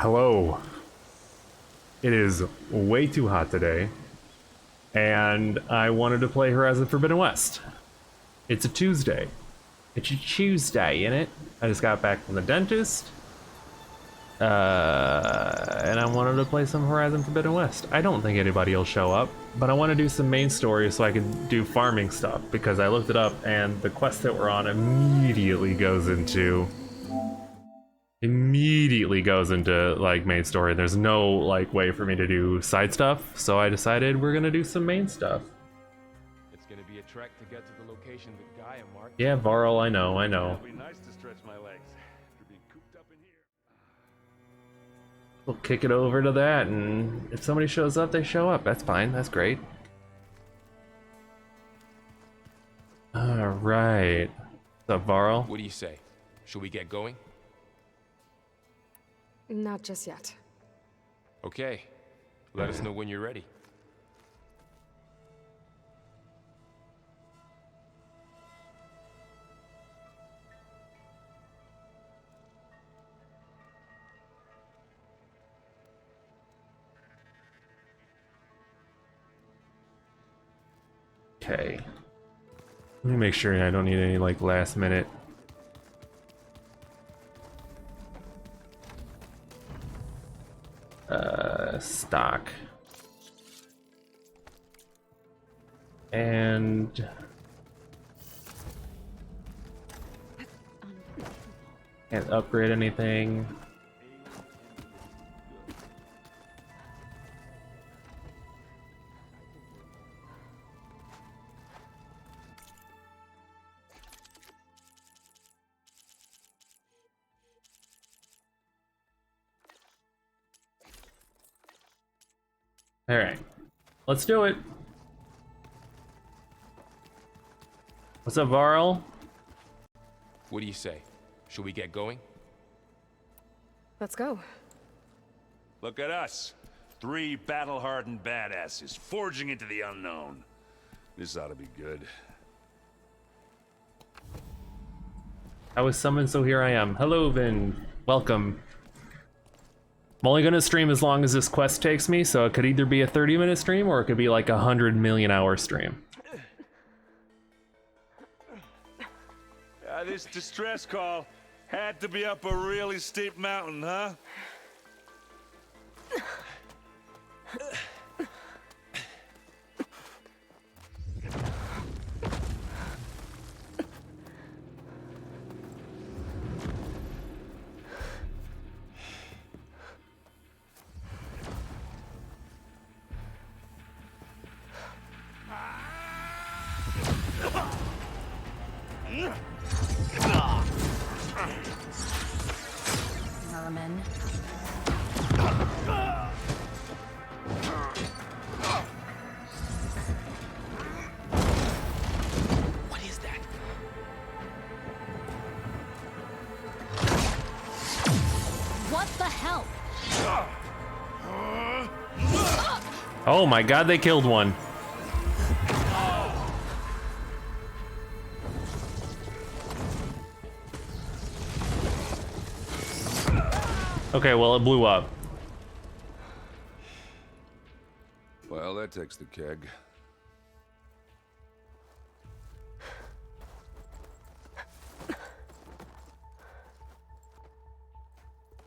Hello. It is way too hot today, and I wanted to play Horizon Forbidden West. It's a Tuesday. It's a Tuesday, innit? I just got back from the dentist, and I wanted to play some Horizon Forbidden West. I don't think anybody will show up, but I want to do some main story so I can do farming stuff, because I looked it up, and the quest that we're on immediately goes into like main story. There's no like way for me to do side stuff, so I decided we're gonna do some main stuff. It's gonna be a trek to get to the location that Gaia marked. Yeah, Varl, I know. It'll be nice to stretch my legs after being cooped up in here. We'll kick it over to that, and if somebody shows up, they show up. That's fine. That's great. All right. What's up, Varl? What do you say? Should we get going? Not just yet. Okay. Let us know when you're ready. Okay. Let me make sure I don't need any like last minute. Stock. And can't upgrade anything. All right, let's do it. What's up, Varl? What do you say? Should we get going? Let's go. Look at us. 3 battle-hardened badasses forging into the unknown. This ought to be good. I was summoned, so here I am. Hello, Vin. Welcome. I'm only gonna stream as long as this quest takes me, so it could either be a 30-minute stream or it could be like a 100 million hour stream. This distress call had to be up a really steep mountain, huh? Merman. What is that? What the hell? Oh my god, they killed one. Okay, well, it blew up. Well, that takes the keg.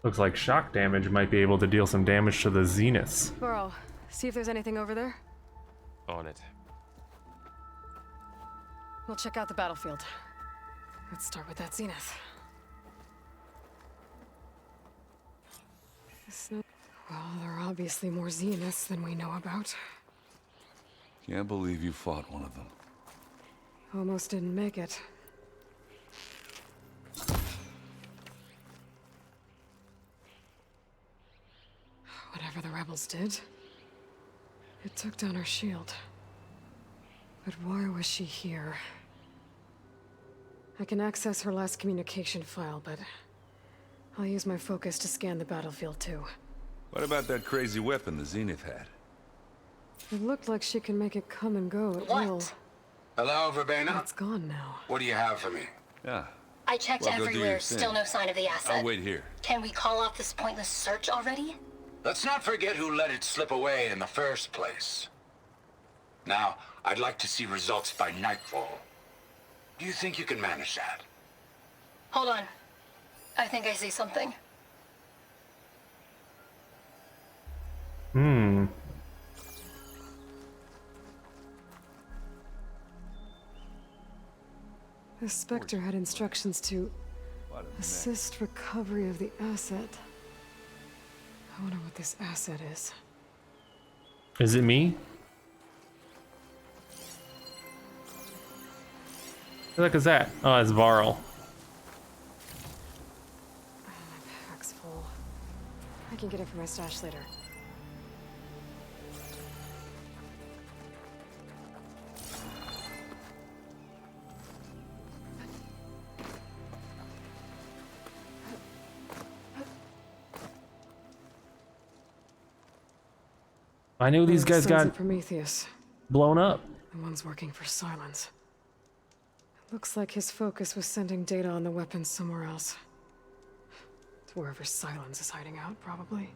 Looks like shock damage might be able to deal some damage to the Zeniths. Burrow, see if there's anything over there. On it. We'll check out the battlefield. Let's start with that Zenith. Well, there are obviously more Zeniths than we know about. Can't believe you fought one of them. Almost didn't make it. Whatever the rebels did, it took down her shield. But why was she here? I can access her last communication file, but I'll use my focus to scan the battlefield too. What about that crazy weapon the Zenith had? It looked like she can make it come and go at will. Hello, Verbena? It's gone now. What do you have for me? Yeah. I checked Well, go do everywhere, your thing. still no sign of the asset. I'll wait here. Can we call off this pointless search already? Let's not forget who let it slip away in the first place. Now, I'd like to see results by nightfall. Do you think you can manage that? Hold on. I think I see something. The Spectre had instructions to What a mess. assist recovery of the asset. I wonder what this asset is. Is it me? What the heck is that? Oh, it's Varl. Pack's full. I can get it from my stash later. I knew these guys Sons got of Prometheus. blown up. The one's working for Silence. It looks like his focus was sending data on the weapons somewhere else. To wherever Silence is hiding out, probably.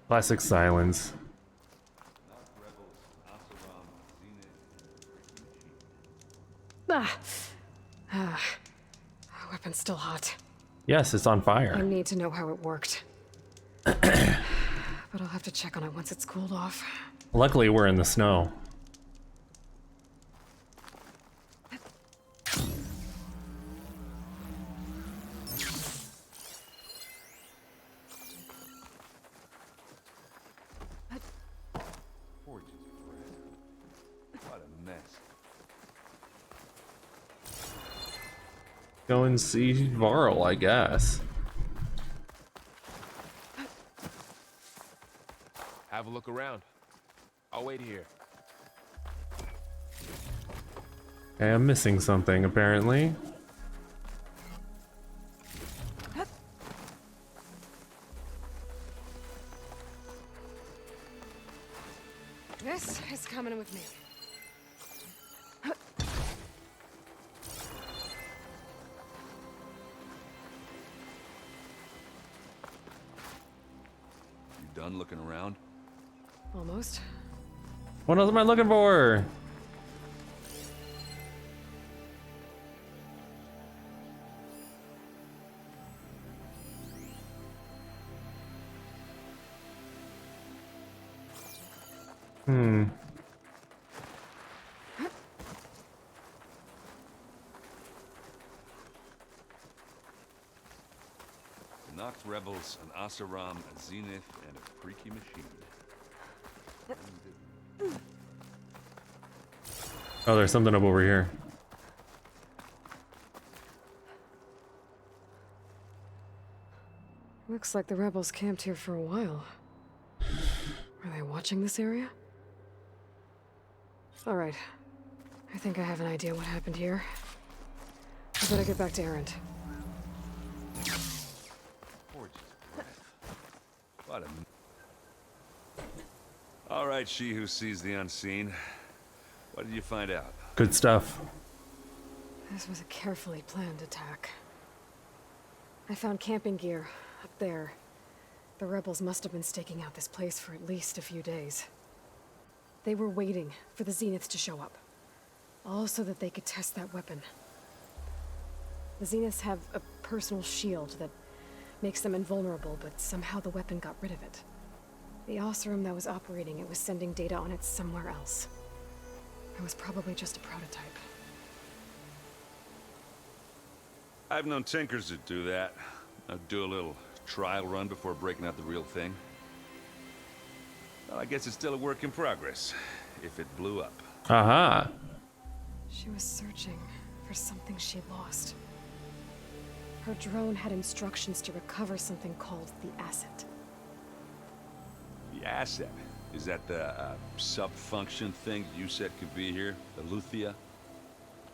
Classic Silence. Ah! Ah. Weapon's still hot. Yes, it's on I fire. need to know how it worked. But I'll have to check on it once it's cooled off. Luckily, we're in the snow. Forges bread. What a mess. Go and see Varl, I guess. Have a look around. I'll wait here. Okay, I'm missing something, apparently. This is coming with me. You done looking around? Almost. What else am I looking for? The Nox rebels, an Asaram, a Zenith, and a freaky machine. Oh, there's something up over here. Looks like the rebels camped here for a while. Are they watching this area? All right. I think I have an idea what happened here. I better get back to Erend. Forges breath. What a... All right, she who sees the unseen. What did you find out? Good stuff. This was a carefully planned attack. I found camping gear up there. The rebels must have been staking out this place for at least a few days. They were waiting for the Zeniths to show up. All so that they could test that weapon. The Zeniths have a personal shield that makes them invulnerable, but somehow the weapon got rid of it. The Oseram that was operating it was sending data on it somewhere else. It was probably just a prototype. I've known tinkers that do that. I'd do a little trial run before breaking out the real thing. Well, I guess it's still a work in progress, if it blew up. Aha. She was searching for something she lost. Her drone had instructions to recover something called the asset. The asset? Is that the sub-function thing you said could be here? The Luthia?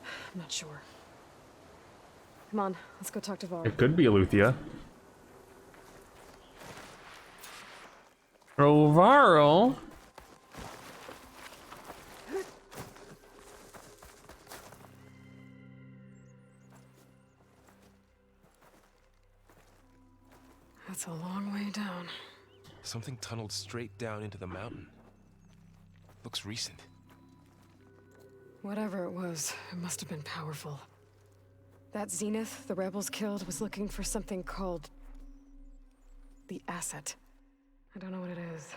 I'm not sure. Come on, let's go talk to Varl. It could be Luthia. Oh, Varl. That's a long way down. Something tunneled straight down into the mountain. Looks recent. Whatever it was, it must have been powerful. That Zenith the rebels killed was looking for something called the Asset. I don't know what it is,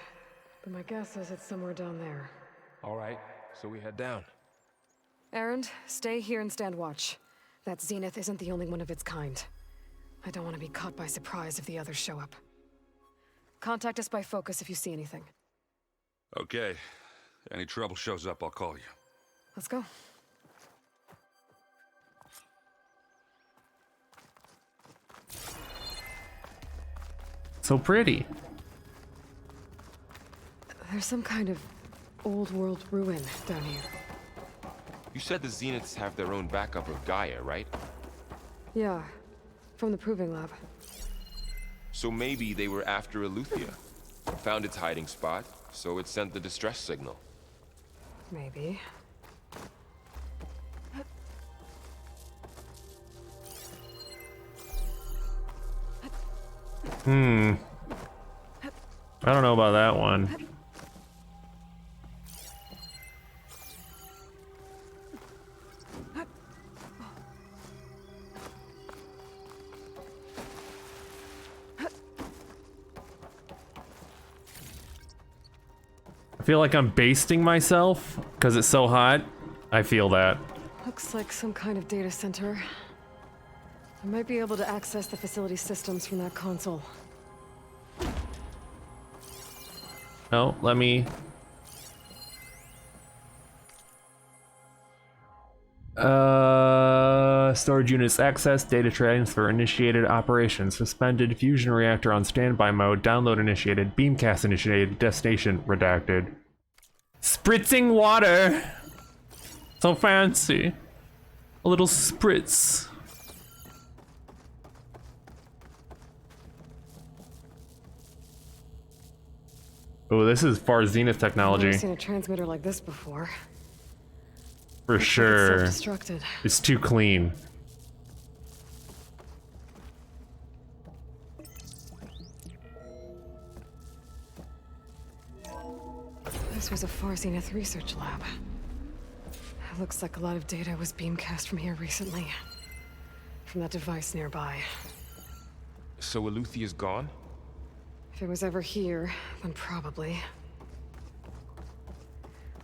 but my guess is it's somewhere down there. All right, so we head down. Erend, stay here and stand watch. That Zenith isn't the only one of its kind. I don't want to be caught by surprise if the others show up. Contact us by focus if you see anything. Okay. Any trouble shows up, I'll call you. Let's go. So pretty. There's some kind of old world ruin down here. You said the Zeniths have their own backup of Gaia, right? Yeah, from the Proving Lab. So maybe they were after Eleuthia. Found its hiding spot, so it sent the distress signal. Maybe. I don't know about that one. I feel like I'm basting myself because it's so hot. I feel that. Looks like some kind of data center. I might be able to access the facility systems from that console. Oh, let me... storage units access, data transfer initiated, operation suspended, fusion reactor on standby mode, download initiated, beamcast initiated, destination redacted. Spritzing water! So fancy. A little spritz. Oh, this is far Zenith I've technology. never seen a transmitter like this before. For It's sure. self-destructed. It's too clean. This was a Far Zenith research lab. It looks like a lot of data was beamcast from here recently. From that device nearby. So Eleuthia's gone? If it was ever here, then probably.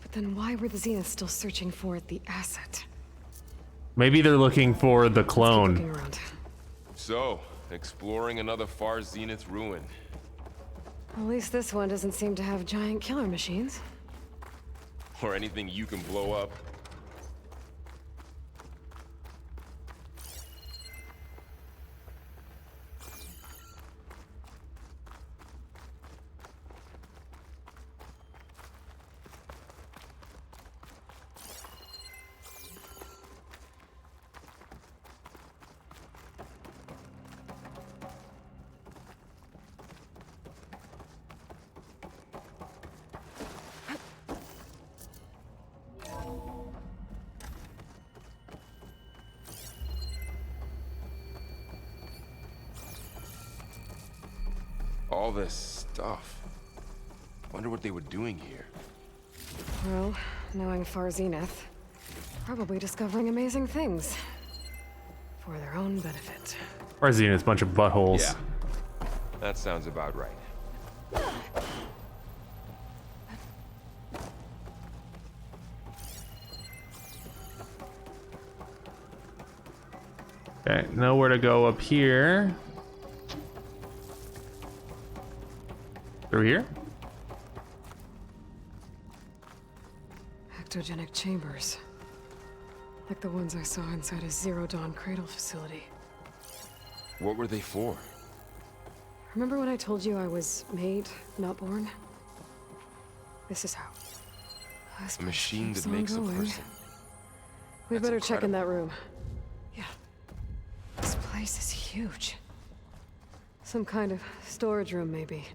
But then why were the Zeniths still searching for the Asset? Maybe they're looking for the Keep clone. looking around. So, exploring another Far Zenith ruin. At least this one doesn't seem to have giant killer machines. Or anything you can blow up. All this stuff. Wonder what they were doing here. Well, knowing Far Zenith, probably discovering amazing things. For their own benefit. Far Zenith's a bunch of buttholes. Yeah, that sounds about right. Okay, nowhere to go up here. Through here? Ectogenic chambers. Like the ones I saw inside a Zero Dawn cradle facility. What were they for? Remember when I told you I was made, not born? This is how. This A machine place that keeps makes a on going. person. We That's better check in that incredible. room. Yeah. This place is huge. Some kind of storage room, maybe.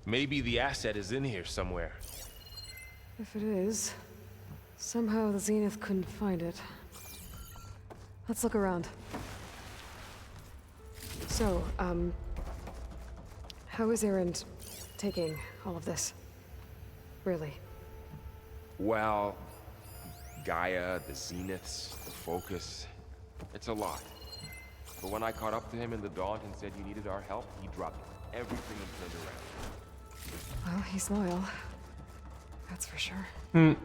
Maybe the asset is in here somewhere. If it is, somehow the Zenith couldn't find it. Let's look around. So, How is Erend taking all of this? Really? Well, Gaia, the Zeniths, the Focus, it's a lot. But when I caught up to him in the Daunt and said you needed our help, he dropped everything and turned around. Well, he's loyal. That's for sure.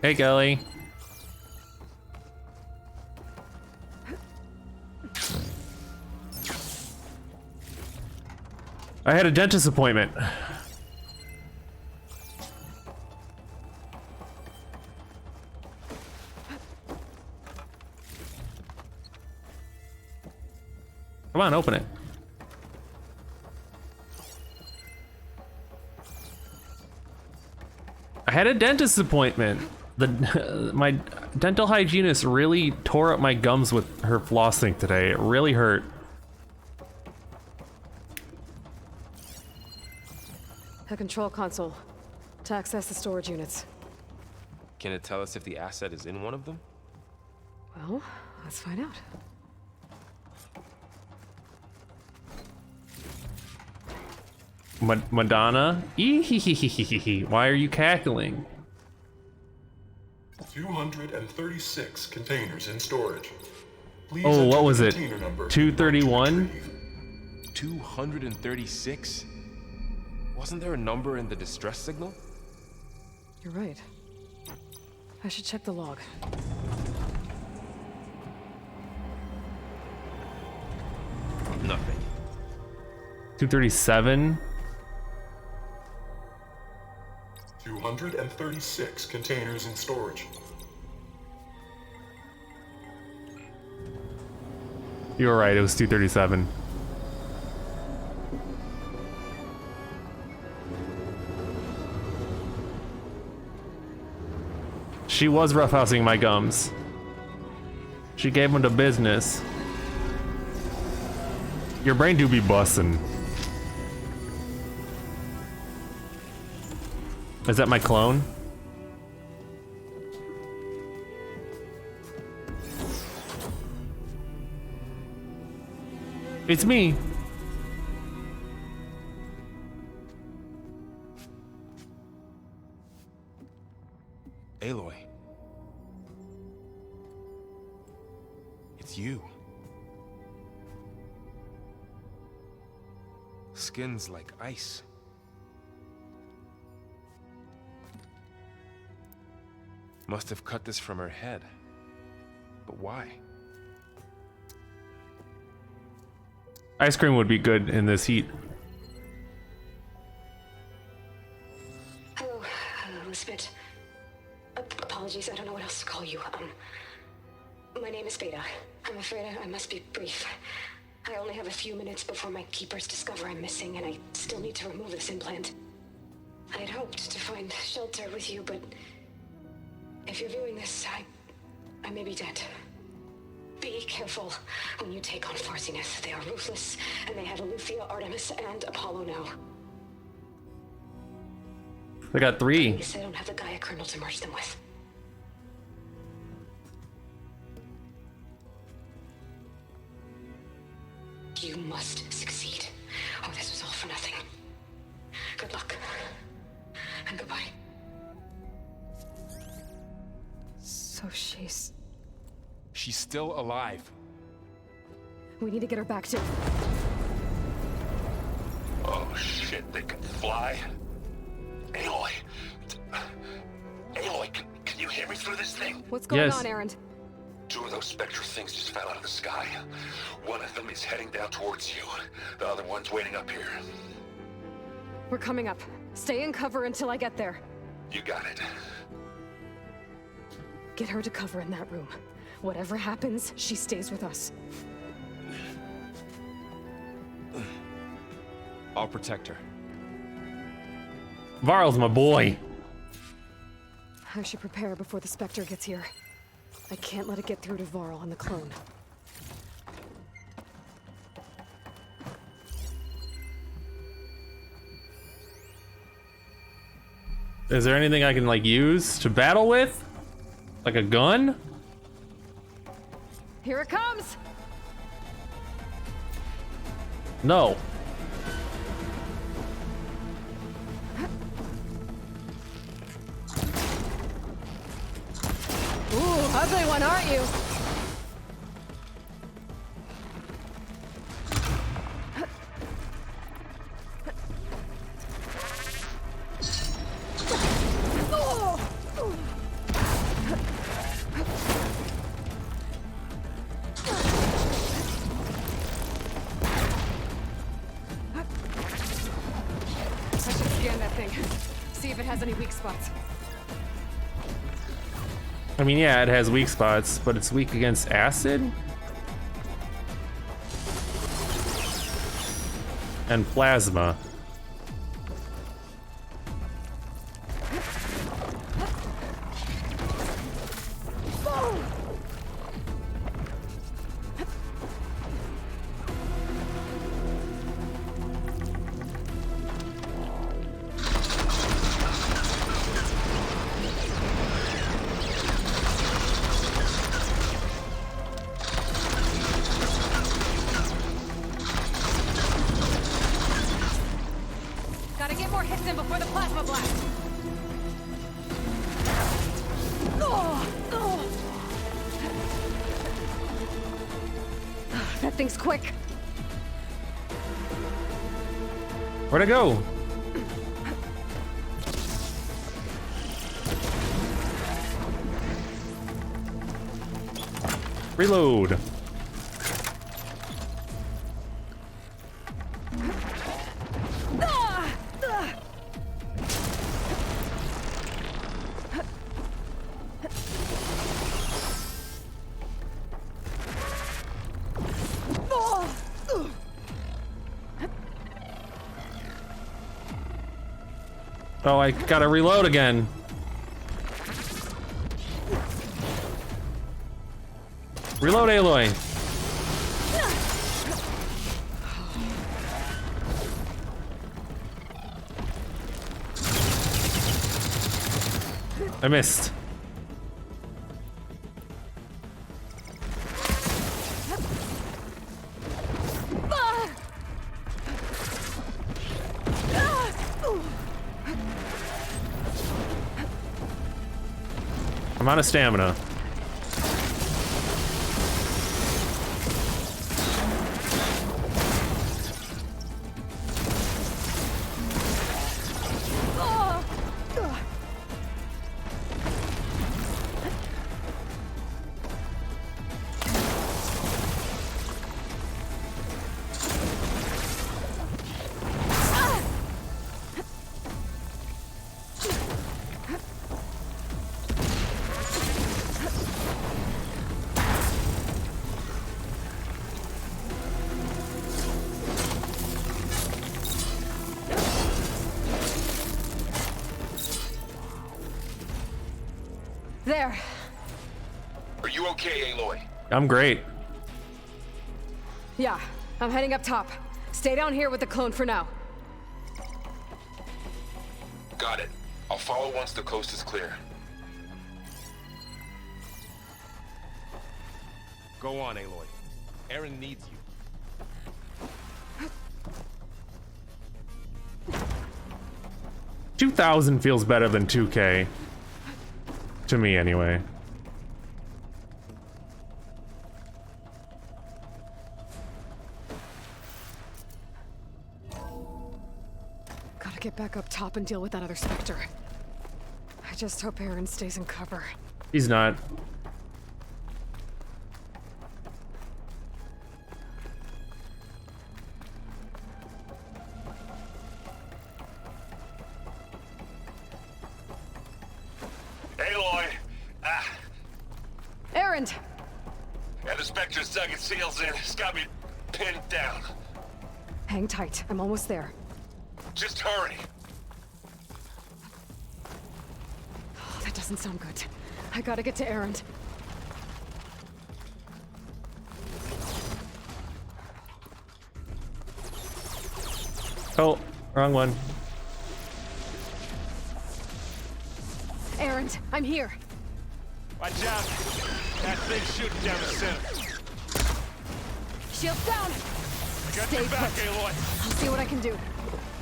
Hey, Kelly. I had a dentist appointment. Come on, open it. I had a dentist appointment. My dental hygienist really tore up my gums with her flossing today. It really hurt. A control console to access the storage units. Can it tell us if the asset is in one of them? Well, let's find out. Madonna? Eehehehehehe. Why are you cackling? 236 containers in storage. Please Oh, what enter was it? container number 231? 236? Wasn't there a number in the distress signal? You're right. I should check the log. Nothing. 237? 236 containers in storage. You were right, it was 237. She was roughhousing my gums. She gave him the business. Your brain do be bussin'. Is that my clone? It's me. Aloy. It's you. Skin's like ice. Must have cut this from her head. But why? Ice cream would be good in this heat. Hello, Elizabeth. Apologies, I don't know what else to call you. My name is Beta. I'm afraid I must be brief. I only have a few minutes before my keepers discover I'm missing, and I still need to remove this implant. I had hoped to find shelter with you, but if you're viewing this, I may be dead. Be careful when you take on Far Zenith. They are ruthless, and they have Eleuthia, Artemis, and Apollo now. I got 3. At least they don't have the Gaia kernel to merge them with. You must succeed, or this was all for nothing. Good luck, and goodbye. So she's... She's still alive. We need to get her back to... Oh shit, they can fly? Aloy! Aloy, can you hear me through this thing? What's going Yes. on, Erend? 2 of those Spectre things just fell out of the sky. One of them is heading down towards you. The other one's waiting up here. We're coming up. Stay in cover until I get there. You got it. Get her to cover in that room. Whatever happens, she stays with us. I'll protect her. Varl's my boy. I should prepare before the Spectre gets here. I can't let it get through to Varl and the clone. Is there anything I can like use to battle with? Like a gun? Here it comes! you. I should scan that thing. See if it has any weak spots. I mean, yeah, it has weak spots, but it's weak against acid? And plasma. Gotta get more hits in before the plasma blast. That thing's quick. Where'd it go? Reload. Oh, I gotta reload again. Reload, Aloy. I missed. I'm out of stamina. There. Are you okay, Aloy? I'm great. Yeah, I'm heading up top. Stay down here with the clone for now. Got it. I'll follow once the coast is clear. Go on, Aloy. Aaron needs you. 2,000 feels better than 2K. To me, anyway. Gotta get back up top and deal with that other Spectre. I just hope Aaron stays in cover. He's not. Aloy! Aaron! Yeah, the Spectre's dug its heels in. It's got me pinned down. Hang tight. I'm almost there. Just hurry. Oh, that doesn't sound good. I gotta get to Aaron. Oh, wrong one. Aaron, I'm here. Watch out. That thing's shooting down the center. Shield down! I got Stay your back, put. Aloy. I'll see what I can do.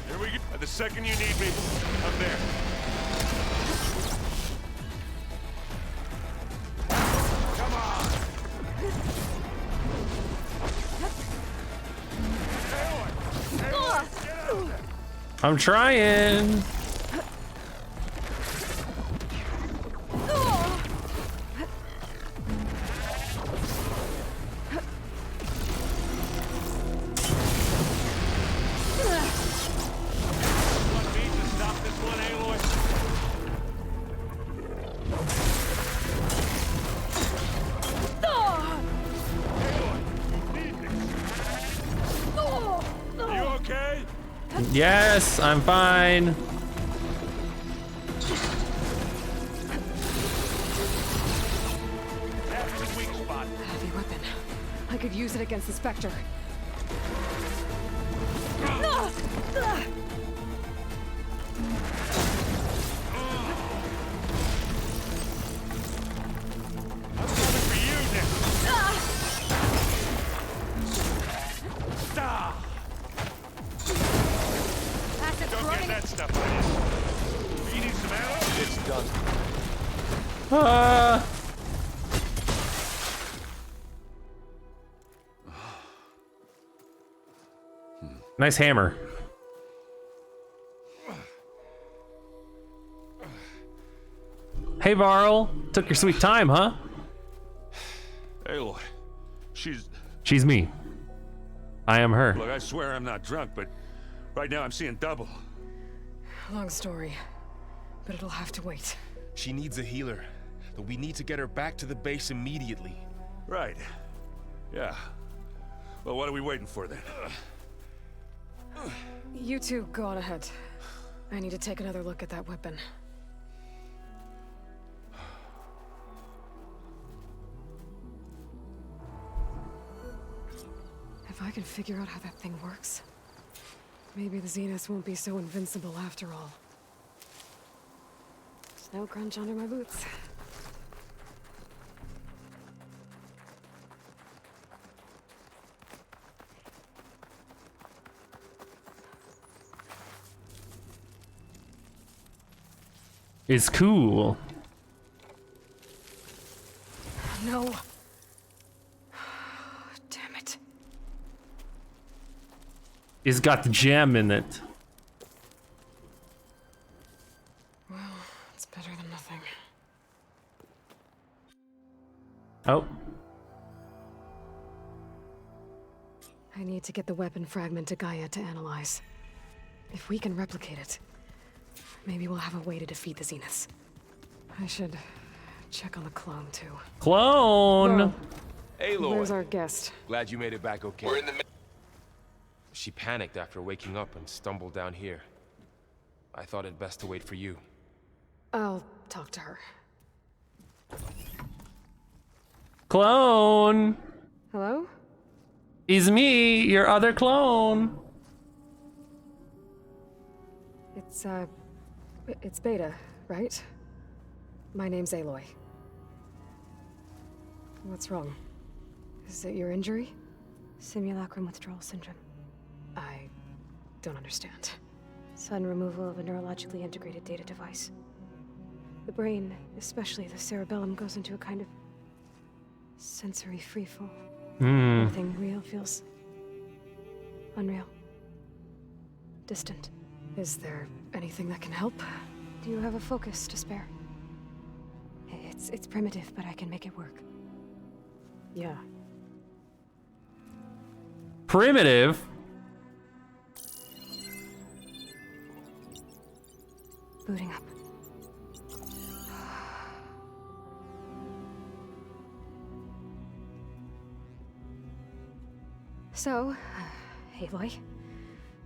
Here we go. The second you need me, I'm there. Come on. I'm trying. Want me to stop this one, Aloy? You okay? Yes, I'm fine. That's the weak spot. A heavy weapon. I could use it against the Spectre. I'm coming for you now. Stop! Don't get that stuff on you. You need some ammo? It's done. Nice hammer. Hey, Varl. Took your sweet time, huh? Aloy, she's... She's me. I am her. Look, I swear I'm not drunk, but right now I'm seeing double. Long story, but it'll have to wait. She needs a healer, but we need to get her back to the base immediately. Right. Yeah. Well, what are we waiting for then? You two go on ahead. I need to take another look at that weapon. If I can figure out how that thing works, maybe the Zeniths won't be so invincible after all. Snow crunch under my boots. It's cool. No. Damn it. It's got the gem in it. Well, it's better than nothing. Oh. I need to get the weapon fragment to Gaia to analyze. If we can replicate it, maybe we'll have a way to defeat the Zeniths. I should check on the clone, too. Clone. Well, Aloy, where's our guest? glad you made it back okay. We're in the She panicked after waking up and stumbled down here. I thought it best to wait for you. I'll talk to her. Clone. Hello? Is me, your other clone. It's Beta, right? My name's Aloy. What's wrong? Is it your injury? Simulacrum withdrawal syndrome. I don't understand. Sudden removal of a neurologically integrated data device. The brain, especially the cerebellum, goes into a kind of sensory freefall. Nothing real feels unreal. Distant. Is there anything that can help? Do you have a focus to spare? It's primitive, but I can make it work. Yeah. Primitive. Booting up. So, Aloy,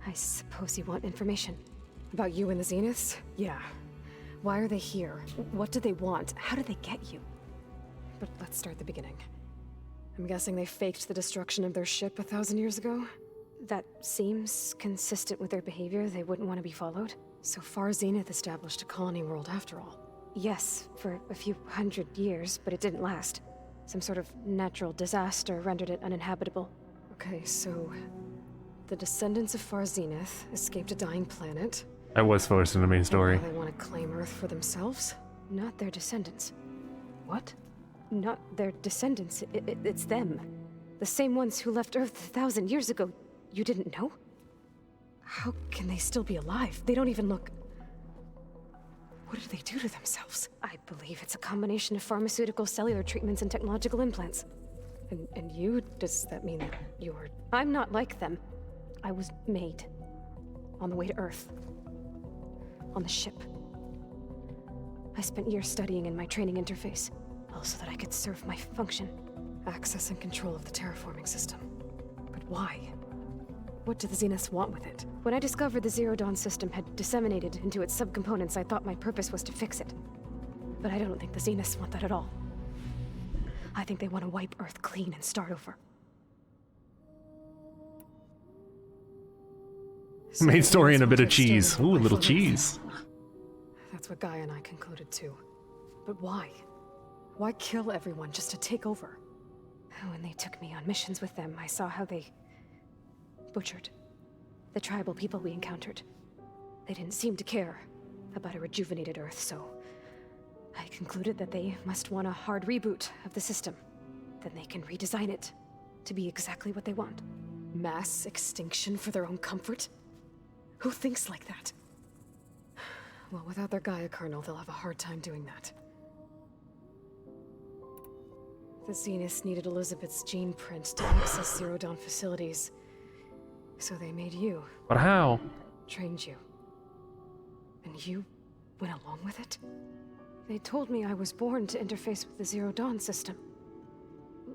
I suppose you want information. About you and the Zeniths? Yeah. Why are they here? What do they want? How did they get you? But let's start the beginning. I'm guessing they faked the destruction of their ship 1,000 years ago? That seems consistent with their behavior. They wouldn't want to be followed. So far, Zenith established a colony world after all. Yes, for a few hundred years, but it didn't last. Some sort of natural disaster rendered it uninhabitable. Okay, so the descendants of Far Zenith escaped a dying planet. I was first in the main story. Now they want to claim Earth for themselves? Not their descendants. What? Not their descendants. It's them. The same ones who left Earth 1,000 years ago. You didn't know? How can they still be alive? They don't even look... What did they do to themselves? I believe it's a combination of pharmaceutical, cellular treatments, and technological implants. And you? Does that mean that you're... I'm not like them. I was made. On the way to Earth. On the ship. I spent years studying in my training interface, all so that I could serve my function. Access and control of the terraforming system. But why? What do the Zeniths want with it? When I discovered the Zero Dawn system had disseminated into its subcomponents, I thought my purpose was to fix it. But I don't think the Zeniths want that at all. I think they want to wipe Earth clean and start over. Main story and a bit of Once I cheese. started, Ooh, a I little felt like- cheese. That's what Gaia and I concluded too. But why? Why kill everyone just to take over? When they took me on missions with them, I saw how they butchered the tribal people we encountered. They didn't seem to care about a rejuvenated Earth, so I concluded that they must want a hard reboot of the system. Then they can redesign it to be exactly what they want. Mass extinction for their own comfort? Who thinks like that? Well, without their Gaia kernel, they'll have a hard time doing that. The Zeniths needed Elizabeth's gene print to access Zero Dawn facilities. So they made you, But how? trained you. And you went along with it? They told me I was born to interface with the Zero Dawn system.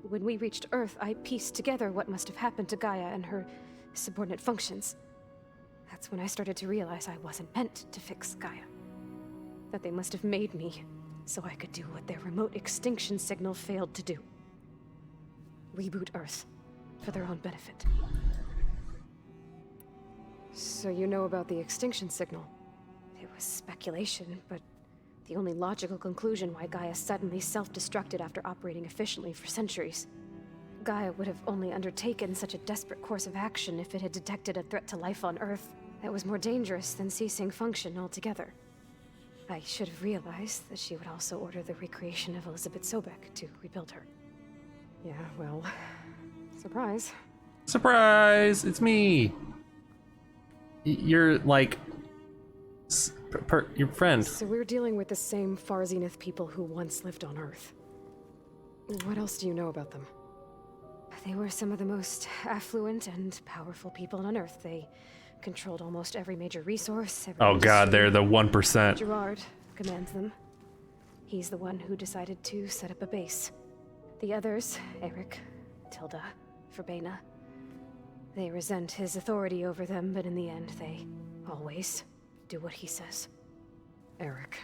When we reached Earth, I pieced together what must have happened to Gaia and her subordinate functions. That's when I started to realize I wasn't meant to fix Gaia. That they must have made me so I could do what their remote extinction signal failed to do. Reboot Earth for their own benefit. So you know about the extinction signal? It was speculation, but the only logical conclusion why Gaia suddenly self-destructed after operating efficiently for centuries. Gaia would have only undertaken such a desperate course of action if it had detected a threat to life on Earth that was more dangerous than ceasing function altogether. I should have realized that she would also order the recreation of Elizabeth Sobek to rebuild her. Yeah, well, surprise. Surprise! It's me. You're like your friend. So we're dealing with the same Far Zenith people who once lived on Earth. What else do you know about them? They were some of the most affluent and powerful people on Earth. They controlled almost every major resource. Every Oh god, industry. they're the 1%. Gerard commands them. He's the one who decided to set up a base. The others, Eric, Tilda, Verbena, they resent his authority over them, but in the end, they always do what he says. Eric,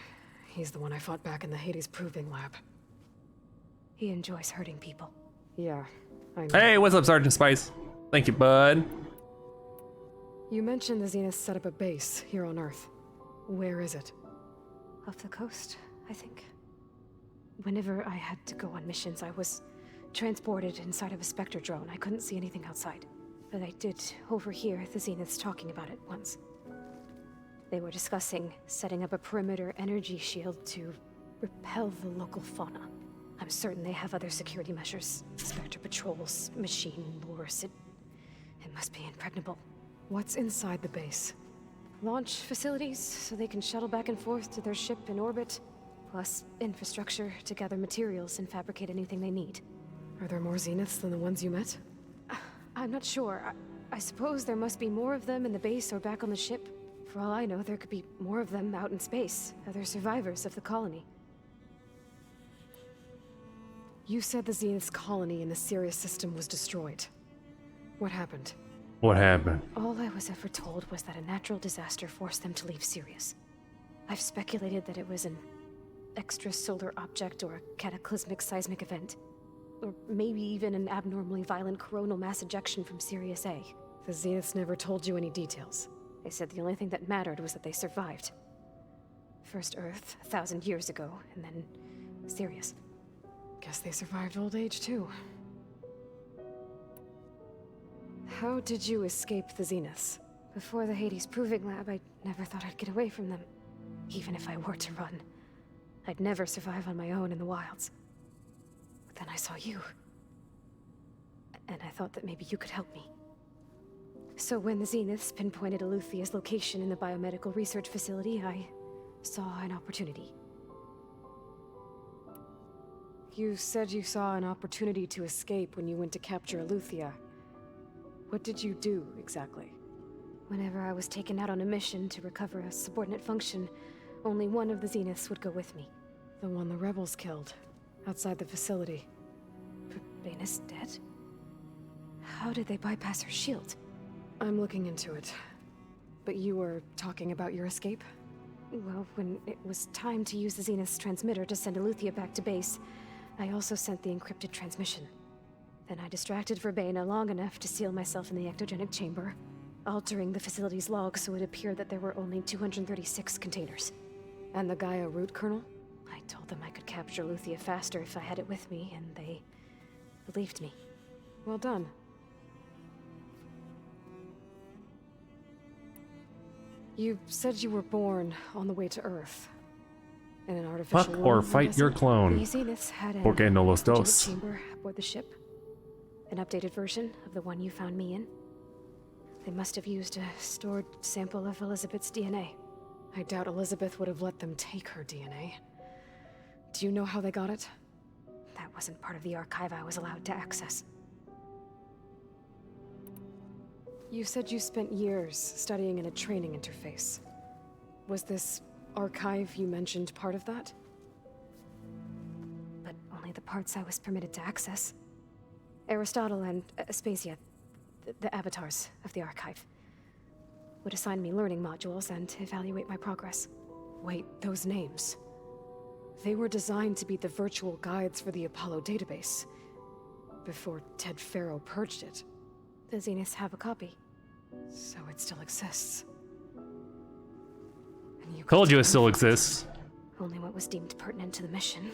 he's the one I fought back in the Hades Proving Lab. He enjoys hurting people. Yeah, I know. Hey, what's up, Sergeant Spice? Thank you, bud. You mentioned the Zeniths set up a base here on Earth. Where is it? Off the coast, I think. Whenever I had to go on missions, I was transported inside of a Spectre drone. I couldn't see anything outside. But I did overhear the Zeniths talking about it once. They were discussing setting up a perimeter energy shield to repel the local fauna. I'm certain they have other security measures. Spectre patrols, machine lures. It must be impregnable. What's inside the base? Launch facilities, so they can shuttle back and forth to their ship in orbit. Plus infrastructure to gather materials and fabricate anything they need. Are there more Zeniths than the ones you met? I'm not sure. I suppose there must be more of them in the base or back on the ship. For all I know, there could be more of them out in space, other survivors of the colony. You said the Zenith's colony in the Sirius system was destroyed. What happened? What happened? All I was ever told was that a natural disaster forced them to leave Sirius. I've speculated that it was an extrasolar object or a cataclysmic seismic event. Or maybe even an abnormally violent coronal mass ejection from Sirius A. The Zeniths never told you any details. They said the only thing that mattered was that they survived. First Earth, 1,000 years ago, and then Sirius. Guess they survived old age, too. How did you escape the Zeniths? Before the Hades Proving Lab, I never thought I'd get away from them. Even if I were to run, I'd never survive on my own in the wilds. But then I saw you. And I thought that maybe you could help me. So when the Zeniths pinpointed Eluthia's location in the biomedical research facility, I saw an opportunity. You said you saw an opportunity to escape when you went to capture Eluthia. What did you do, exactly? Whenever I was taken out on a mission to recover a subordinate function, only one of the Zeniths would go with me. The one the rebels killed, outside the facility. But Baina's dead? How did they bypass her shield? I'm looking into it. But you were talking about your escape? Well, when it was time to use the Zenith's transmitter to send Eluthia back to base, I also sent the encrypted transmission. Then I distracted Verbena long enough to seal myself in the ectogenic chamber, altering the facility's log so it appeared that there were only 236 containers. And the Gaia root kernel? I told them I could capture Eluthia faster if I had it with me, and they believed me. Well done. You said you were born on the way to Earth. In an artificial Fuck or womb, fight your clone. The Zeniths had an Porque no los ectogenic dos. chamber aboard the ship. An updated version of the one you found me in. They must have used a stored sample of Elizabeth's DNA. I doubt Elizabeth would have let them take her DNA. Do you know how they got it? That wasn't part of the archive I was allowed to access. You said you spent years studying in a training interface. Was this archive you mentioned part of that? But only the parts I was permitted to access. Aristotle and Aspasia, the avatars of the archive, would assign me learning modules and evaluate my progress. Wait, those names. They were designed to be the virtual guides for the Apollo database, before Ted Faro purged it. The Zeniths have a copy, so it still exists. And you Told you it still exists. only what was deemed pertinent to the mission.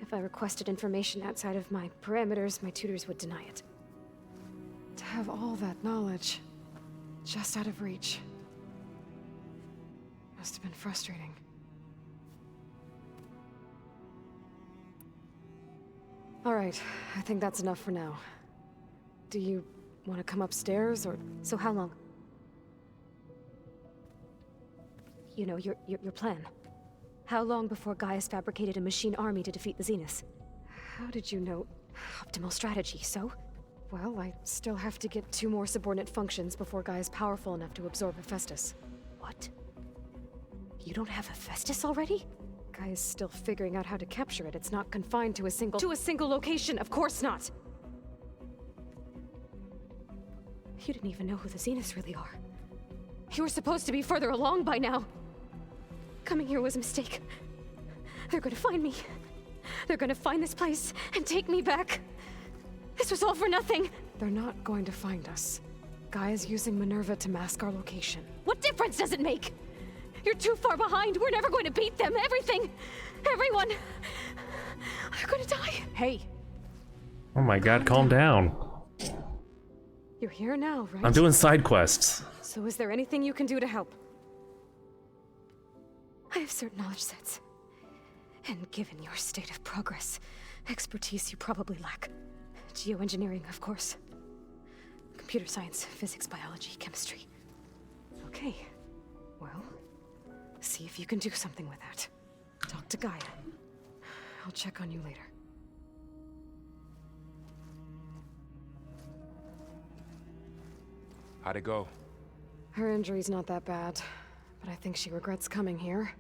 If I requested information outside of my parameters, my tutors would deny it. To have all that knowledge, just out of reach, must have been frustrating. All right, I think that's enough for now. Do you want to come upstairs, or... So how long? You know, your plan. How long before Gaius fabricated a machine army to defeat the Zeniths? How did you know? Optimal strategy, so? Well, I still have to get 2 more subordinate functions before Gaia's powerful enough to absorb Hephaestus. What? You don't have Hephaestus already? Gaia's still figuring out how to capture it. It's not confined to a single location, of course not! You didn't even know who the Zeniths really are. You were supposed to be further along by now. Coming here was a mistake. They're gonna find me. They're gonna find this place and take me back. This was all for nothing. They're not going to find us. Gaia's using Minerva to mask our location. What difference does it make? You're too far behind. We're never going to beat them. Everything. Everyone. They're gonna die. Hey. Oh my god, calm down. You're here now, right? I'm doing side quests. So is there anything you can do to help? I have certain knowledge sets. And given your state of progress, expertise you probably lack. Geoengineering, of course. Computer science, physics, biology, chemistry. Okay. Well, see if you can do something with that. Talk to Gaia. I'll check on you later. How'd it go? Her injury's not that bad, but I think she regrets coming here.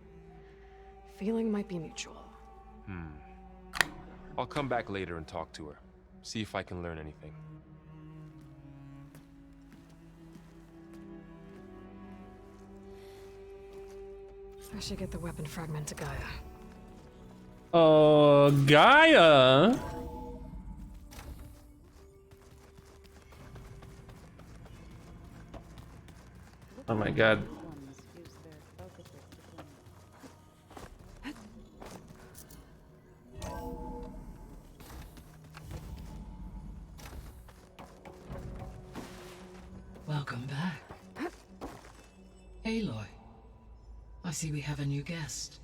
Feeling might be mutual. I'll come back later and talk to her. See if I can learn anything. I should get the weapon fragment to Gaia. Gaia. Oh my god. Welcome back. Aloy. I see we have a new guest.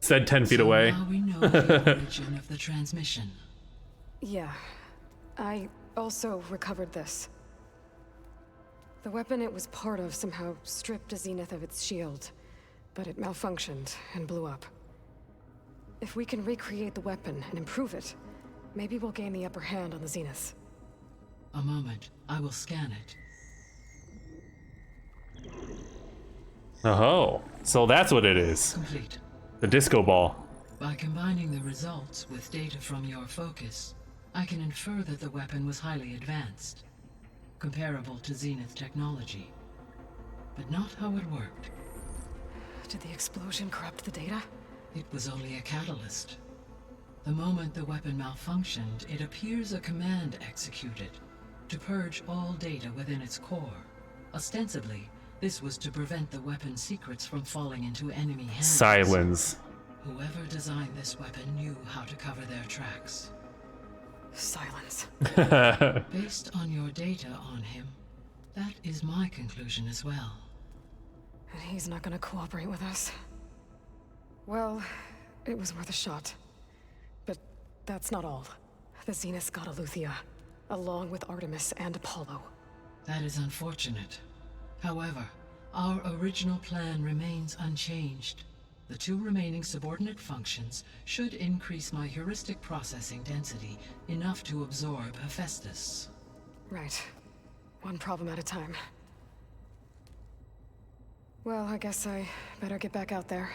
Said 10 feet So away. now we know the origin of the transmission. Yeah. I also recovered this. The weapon it was part of somehow stripped Zenith of its shield, but it malfunctioned and blew up. If we can recreate the weapon and improve it, maybe we'll gain the upper hand on the Zeniths. A moment. I will scan it. Oh, so that's what it is. Complete. The disco ball. By combining the results with data from your focus, I can infer that the weapon was highly advanced, comparable to Zenith technology, but not how it worked. Did the explosion corrupt the data? It was only a catalyst. The moment the weapon malfunctioned, it appears a command executed to purge all data within its core. Ostensibly, this was to prevent the weapon's secrets from falling into enemy hands. Silence. Whoever designed this weapon knew how to cover their tracks. Silence. Based on your data on him, that is my conclusion as well. And he's not gonna cooperate with us. Well, it was worth a shot. But that's not all. The Zeniths got Eleuthia, along with Artemis and Apollo. That is unfortunate. However, our original plan remains unchanged. The 2 remaining subordinate functions should increase my heuristic processing density enough to absorb Hephaestus. Right. One problem at a time. Well, I guess I better get back out there.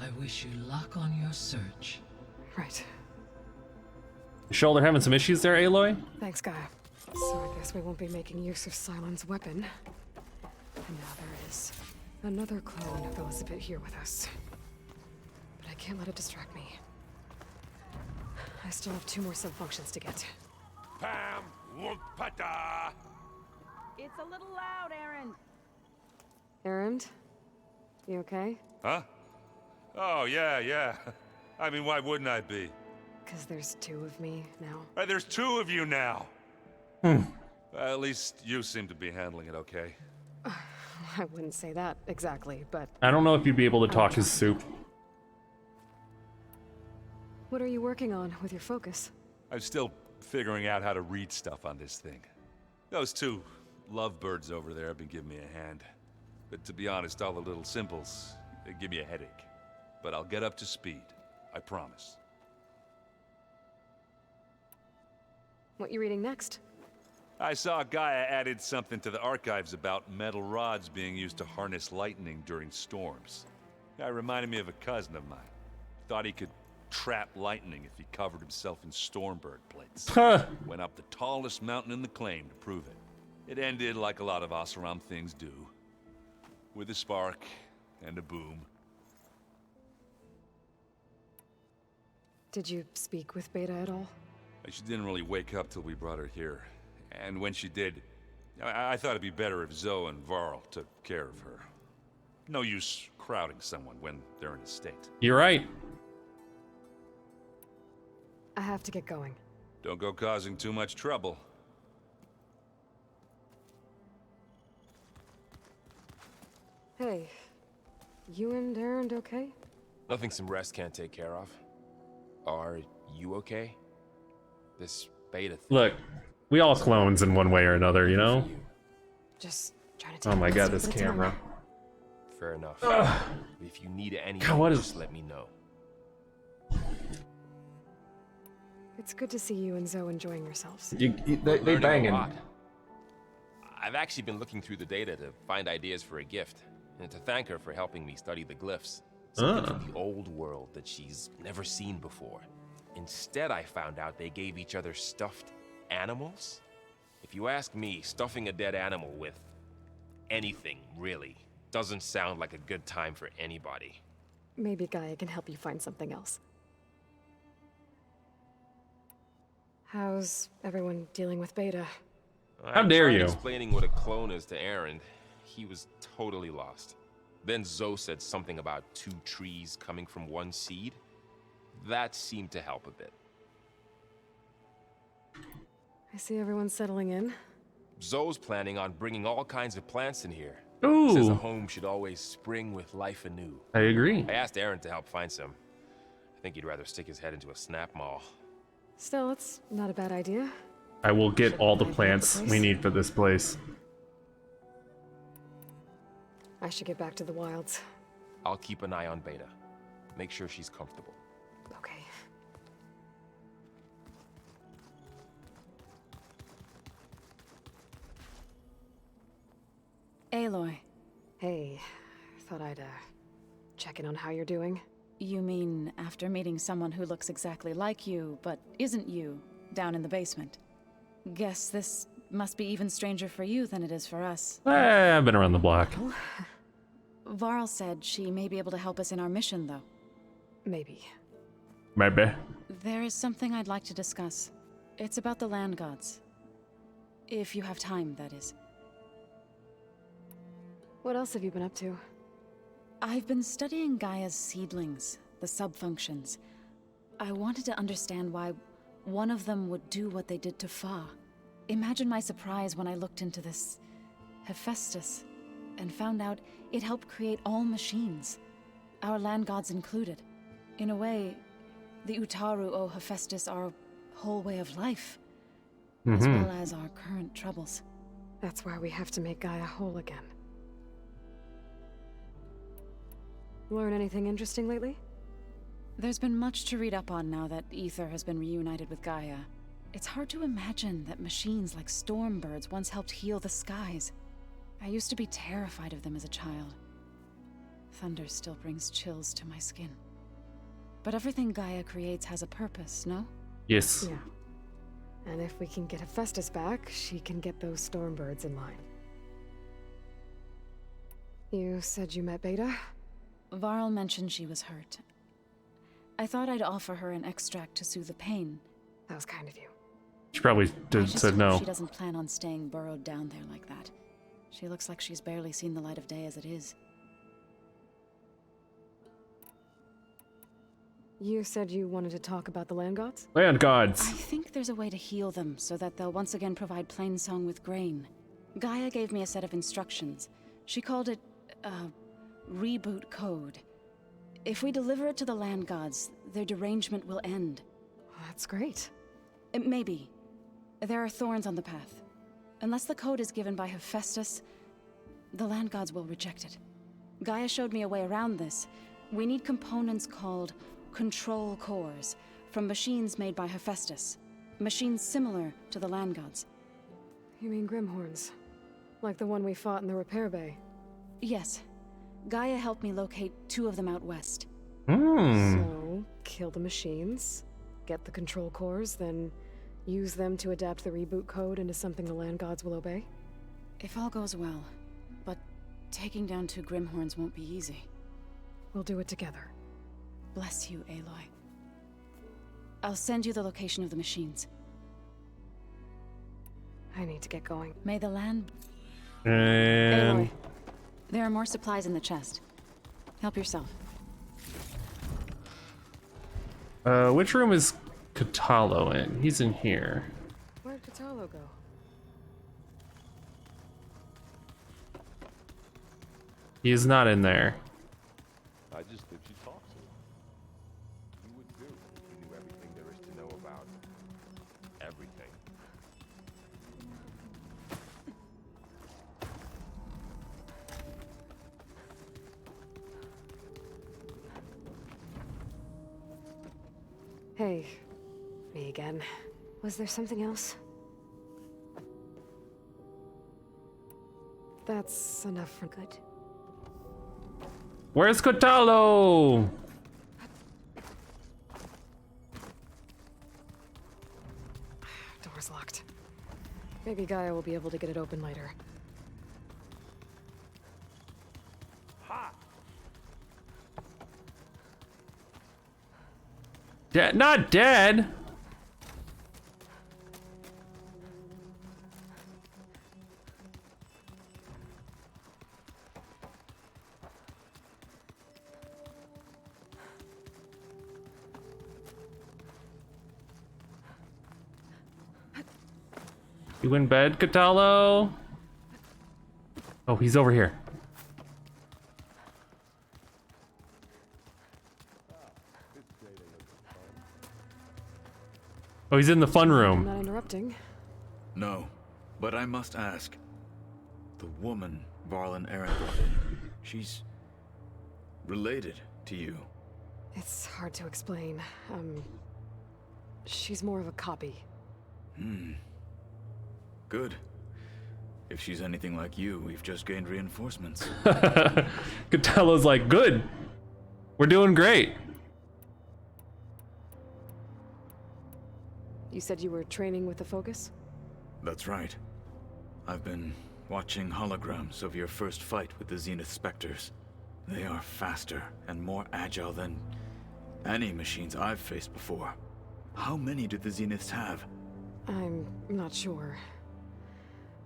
I wish you luck on your search. Right. Shoulder having some issues there, Aloy? Thanks, Gaia. So I guess we won't be making use of Cylon's weapon. And now there is another clone of Elizabeth here with us. But I can't let it distract me. I still have 2 more sub-functions to get. Pam Wumpata! It's a little loud, Aaron. Erend? You okay? Huh? Oh, yeah. I mean, why wouldn't I be? Because there's 2 of me now. There's 2 of you now! At least you seem to be handling it okay. I wouldn't say that exactly, but... I don't know if you'd be able to talk his soup. What are you working on with your focus? I'm still figuring out how to read stuff on this thing. Those 2 lovebirds over there have been giving me a hand. But to be honest, all the little symbols, they give me a headache. But I'll get up to speed. I promise. What you reading next? I saw Gaia added something to the archives about metal rods being used to harness lightning during storms. Guy reminded me of a cousin of mine. Thought he could trap lightning if he covered himself in Stormbird plates. Went up the tallest mountain in the claim to prove it. It ended like a lot of Oseram things do. With a spark and a boom. Did you speak with Beta at all? She didn't really wake up till we brought her here. And when she did, I thought it'd be better if Zoe and Varl took care of her. No use crowding someone when they're in a state. You're right. I have to get going. Don't go causing too much trouble. Hey, you and Erend okay? Nothing some rest can't take care of. Are you okay? This beta thing. Look, we all clones in one way or another, you know? Just trying to take Oh my it god, one this step at a time. camera. Fair enough. If you need anything, God, what is- just let me know. It's good to see you and Zoe enjoying yourselves. They Learning a banging. lot. I've actually been looking through the data to find ideas for a gift, and to thank her for helping me study the glyphs. Something from the old world that she's never seen before. Instead, I found out they gave each other stuffed animals. If you ask me, stuffing a dead animal with anything, really, doesn't sound like a good time for anybody. Maybe Gaia can help you find something else. How's everyone dealing with Beta? How dare I tried you. explaining what a clone is to Aaron. He was totally lost. Then Zoe said something about 2 trees coming from 1 seed. That seemed to help a bit. I see everyone settling in. Zoe's planning on bringing all kinds of plants in here. Ooh. Says a home should always spring with life anew. I agree. I asked Aaron to help find some. I think he'd rather stick his head into a snap maul. Still, it's not a bad idea. I will get all the plants we need for this place. I should get back to the wilds. I'll keep an eye on Beta. Make sure she's comfortable. Okay. Aloy. Hey, thought I'd, check in on how you're doing. You mean after meeting someone who looks exactly like you, but isn't you, down in the basement? Guess this must be even stranger for you than it is for us. I've been around the block. Varl said she may be able to help us in our mission, though. Maybe. Maybe. There is something I'd like to discuss. It's about the land gods. If you have time, that is. What else have you been up to? I've been studying Gaia's seedlings, the subfunctions. I wanted to understand why one of them would do what they did to Fa. Imagine my surprise when I looked into this Hephaestus and found out it helped create all machines, our land gods included. In a way, the Utaru owe Hephaestus our whole way of life, as well as our current troubles. That's why we have to make Gaia whole again. Learn anything interesting lately? There's been much to read up on now that Aether has been reunited with Gaia. It's hard to imagine that machines like Stormbirds once helped heal the skies. I used to be terrified of them as a child. Thunder still brings chills to my skin. But everything Gaia creates has a purpose, no? Yes. Yeah. And if we can get Hephaestus back, she can get those Stormbirds in line. You said you met Beta? Varl mentioned she was hurt. I thought I'd offer her an extract to soothe the pain. That was kind of you. She probably I just said hope no. She doesn't plan on staying burrowed down there like that. She looks like she's barely seen the light of day as it is. You said you wanted to talk about the land gods? Land gods. I think there's a way to heal them so that they'll once again provide Plainsong with grain. Gaia gave me a set of instructions. She called it, reboot code. If we deliver it to the land gods, their derangement will end. That's great. Maybe. There are thorns on the path. Unless the code is given by Hephaestus, the land gods will reject it. Gaia showed me a way around this. We need components called control cores from machines made by Hephaestus. Machines similar to the land gods. You mean Grimhorns? Like the one we fought in the repair bay? Yes. Gaia helped me locate 2 of them out west. So, kill the machines, get the control cores, then use them to adapt the reboot code into something the land gods will obey? If all goes well. But taking down 2 Grimhorns won't be easy. We'll do it together. Bless you, Aloy. I'll send you the location of the machines. I need to get going. May the land... And... Aloy, there are more supplies in the chest. Help yourself. Which room is Kotallo in? He's in here. Where'd Kotallo go? He is not in there. I just think you talk to her. You would do if you knew everything there is to know about everything. Hey, me again. Was there something else? That's enough for good. Where's Kotallo? Door's locked. Maybe Gaia will be able to get it open later. Not dead. You in bed, Kotallo? Oh, he's over here. Oh, he's in the fun I'm room. not interrupting. No, but I must ask. The woman Varl and Aaron brought in, She's related to you. It's hard to explain. She's more of a copy. Good. If she's anything like you, we've just gained reinforcements. Catello's like, good. We're doing great. You said you were training with the Focus? That's right. I've been watching holograms of your first fight with the Zenith Spectres. They are faster and more agile than any machines I've faced before. How many do the Zeniths have? I'm not sure.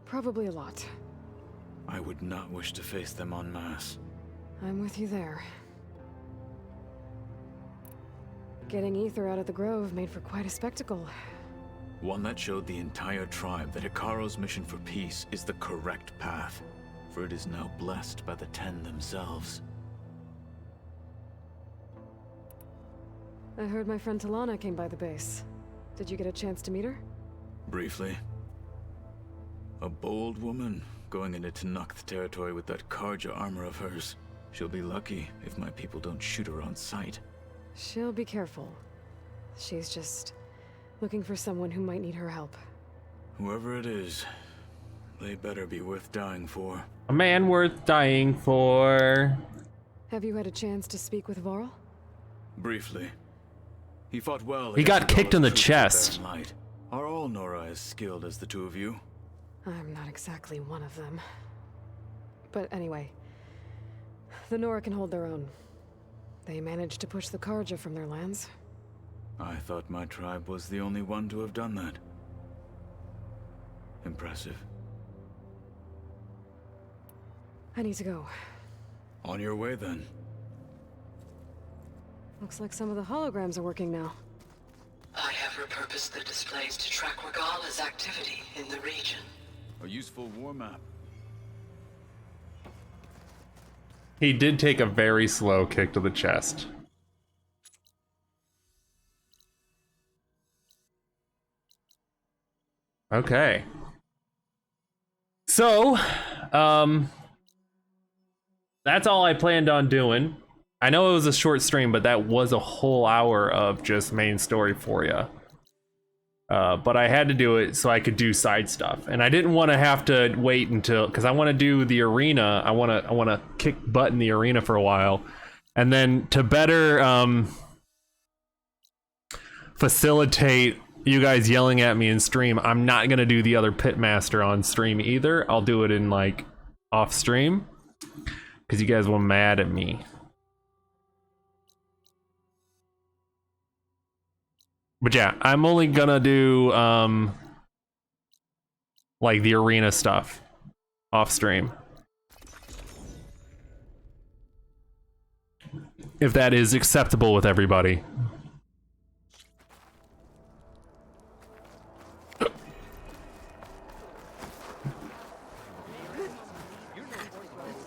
Probably a lot. I would not wish to face them en masse. I'm with you there. Getting Ether out of the Grove made for quite a spectacle. One that showed the entire tribe that Hekarro's mission for peace is the correct path, for it is now blessed by the Ten themselves. I heard my friend Talana came by the base. Did you get a chance to meet her? Briefly. A bold woman going into Tenakth territory with that Karja armor of hers. She'll be lucky if my people don't shoot her on sight. She'll be careful. She's just looking for someone who might need her help. Whoever it is, they better be worth dying for. A man worth dying for. Have you had a chance to speak with Varl? Briefly. He fought well. He got kicked in the chest. Are all Nora as skilled as the two of you? I'm not exactly one of them. But anyway, the Nora can hold their own. They managed to push the Karja from their lands. I thought my tribe was the only one to have done that. Impressive. I need to go. On your way then. Looks like some of the holograms are working now. I have repurposed the displays to track Regala's activity in the region. A useful war map. He did take a very slow kick to the chest. Okay. So, that's all I planned on doing. I know it was a short stream, but that was a whole hour of just main story for you. But I had to do it so I could do side stuff, and I didn't want to have to wait until, because I want to do the arena. I want to kick butt in the arena for a while, and then to better facilitate you guys yelling at me in stream, I'm not gonna do the other Pitmaster on stream either. I'll do it in like off stream because you guys were mad at me. But yeah, I'm only gonna do like the arena stuff off stream. If that is acceptable with everybody.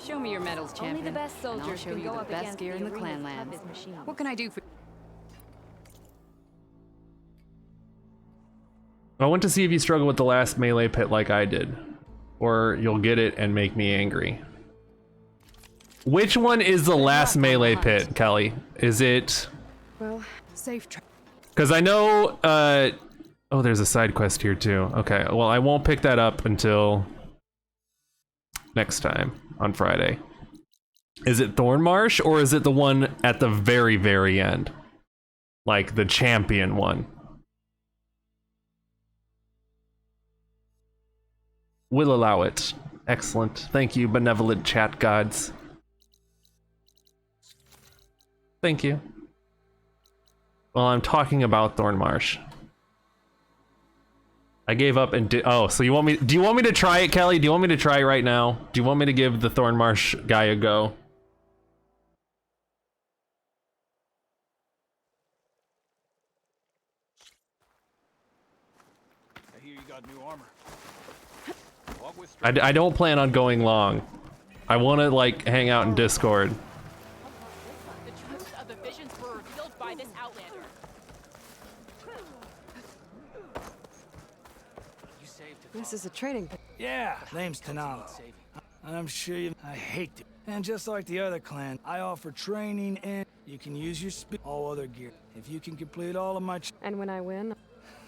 Show me your medals, champion. Only the best soldiers and I'll show can you go the up best against gear the in the arena's Clanlands. toughest machines. What can I do for... I want to see if you struggle with the last melee pit like I did. Or you'll get it and make me angry. Which one is the last melee pit, Kelly? Is it... Well, safe. Because I know... oh, there's a side quest here too. Okay, well, I won't pick that up until next time on Friday. Is it Thornmarsh or is it the one at the very, very end? Like the champion one? Will allow it. Excellent. Thank you, benevolent chat gods. Thank you. Well, I'm talking about Thornmarsh. I gave up and did. Oh, so you want me? Do you want me to try it, Kelly? Do you want me to try it right now? Do you want me to give the Thornmarsh guy a go? I hear you got new armor. I don't plan on going long. I want to like hang out in Discord. The truth of the visions were revealed by this outlander. this is a training pit. Yeah, name's Tanalo. I'm sure you... I hate to... And just like the other clan, I offer training and you can use your all other gear. If you can complete all of my And when I win,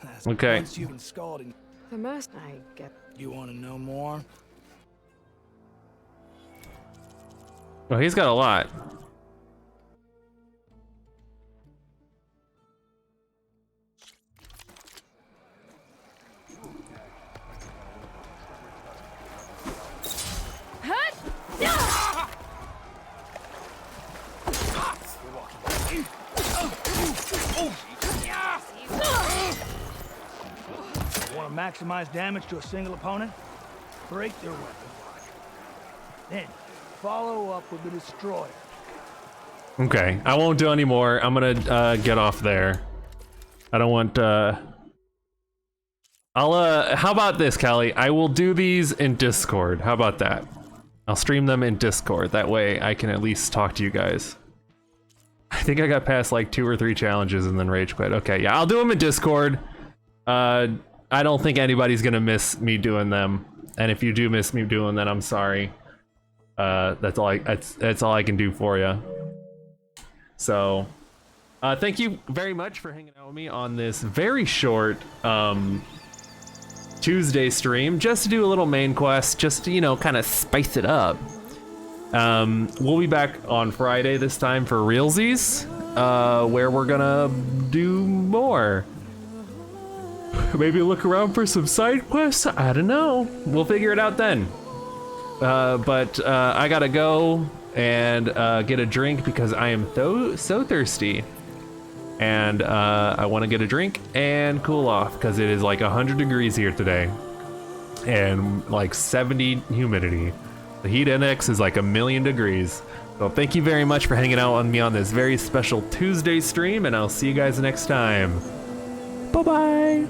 that's Okay. once you've been scalding. the most I get. You want to know more? Well, he's got a lot. Want to maximize damage to a single opponent? Break their weapon lock. Then, follow up with the destroyer. Okay, I won't do any more. I'm gonna get off there. I don't want how about this, Callie? I will do these in Discord. How about that? I'll stream them in Discord. That way I can at least talk to you guys. I think I got past like 2 or 3 challenges and then rage quit. Okay, yeah, I'll do them in Discord. I don't think anybody's gonna miss me doing them. And if you do miss me doing that, I'm sorry. That's all I can do for you. So, thank you very much for hanging out with me on this very short Tuesday stream, just to do a little main quest, just to, you know, kind of spice it up. We'll be back on Friday this time for realsies, where we're gonna do more. Maybe look around for some side quests. I don't know. We'll figure it out then. But I gotta go and get a drink because I am so thirsty. And I want to get a drink and cool off because it is like 100 degrees here today. And like 70 humidity. The heat index is like 1,000,000 degrees. So thank you very much for hanging out with me on this very special Tuesday stream, and I'll see you guys next time. Bye-bye.